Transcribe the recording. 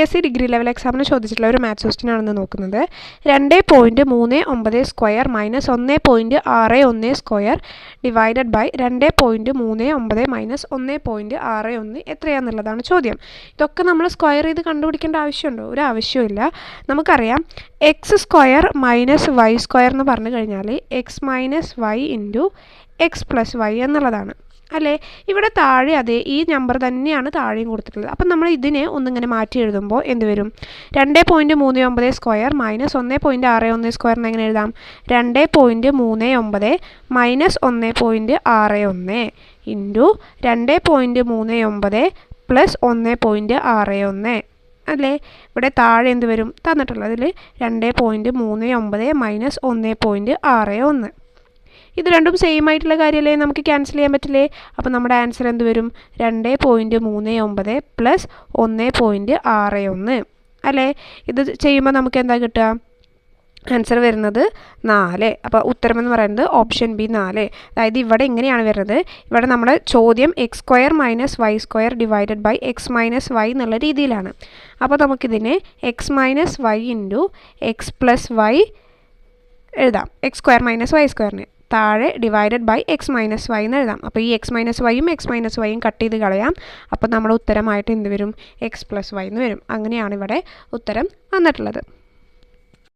PSC degree level എക്സാമിന് ചോദിച്ചിട്ടുള്ള ഒരു മാത്സ് ക്വസ്റ്റ്യൻ ആണെന്ന് നോക്കുന്നത്. 2.39 square minus 1.61 square divided by 2.39 minus 1.61 എത്രയാണെന്നുള്ളതാണ് ചോദ്യം. ഇതൊക്കെ നമ്മൾ സ്ക്വയർ ചെയ്ത് കണ്ടുപിടിക്കേണ്ട ആവശ്യമുണ്ടോ? ഒരു ആവശ്യമില്ല. നമുക്കറിയാം X square minus Y square എന്ന് പറഞ്ഞു കഴിഞ്ഞാൽ X minus Y into X plus Y എന്നുള്ളതാണ് അല്ലേ. ഇവിടെ താഴെ അതേ ഈ നമ്പർ തന്നെയാണ് താഴെയും കൊടുത്തിട്ടുള്ളത്. അപ്പം നമ്മൾ ഇതിനെ ഒന്നിങ്ങനെ മാറ്റി എഴുതുമ്പോൾ എന്ത് വരും? 2.39 സ്ക്വയർ മൈനസ് 1.61 സ്ക്വയറിന് എങ്ങനെ എഴുതാം? 2.39 മൈനസ് 1.61 ഇൻറ്റു 2.39 പ്ലസ് 1.61 അല്ലേ. ഇവിടെ താഴെ എന്ത് വരും? തന്നിട്ടുള്ളതിൽ 2.39 മൈനസ് 1.61. ഇത് രണ്ടും സെയിം ആയിട്ടുള്ള കാര്യമല്ലേ, നമുക്ക് ക്യാൻസൽ ചെയ്യാൻ പറ്റില്ലേ? അപ്പോൾ നമ്മുടെ ആൻസർ എന്ത് വരും? 2.39 പ്ലസ് 1.61 അല്ലേ. ഇത് ചെയ്യുമ്പോൾ നമുക്ക് എന്താ കിട്ടുക? ആൻസർ വരുന്നത് 4. അപ്പോൾ ഉത്തരം എന്ന് പറയുന്നത് ഓപ്ഷൻ ബി 4. അതായത് ഇവിടെ ഇങ്ങനെയാണ് വരുന്നത്. ഇവിടെ നമ്മുടെ ചോദ്യം X square minus Y square divided by X minus Y എന്നുള്ള രീതിയിലാണ്. അപ്പോൾ നമുക്കിതിനെ X minus Y into X plus Y എഴുതാം. എക്സ് സ്ക്വയർ മൈനസ് വൈ സ്ക്വയറിന് താഴെ divided by X minus Y എന്ന് എഴുതാം. അപ്പോൾ ഈ എക്സ് മൈനസ് വൈയും കട്ട് ചെയ്ത് കളയാം. അപ്പോൾ നമ്മുടെ ഉത്തരമായിട്ട് എന്ത് വരും? എക്സ് പ്ലസ് വൈ എന്ന് വരും. അങ്ങനെയാണ് ഇവിടെ ഉത്തരം വന്നിട്ടുള്ളത്.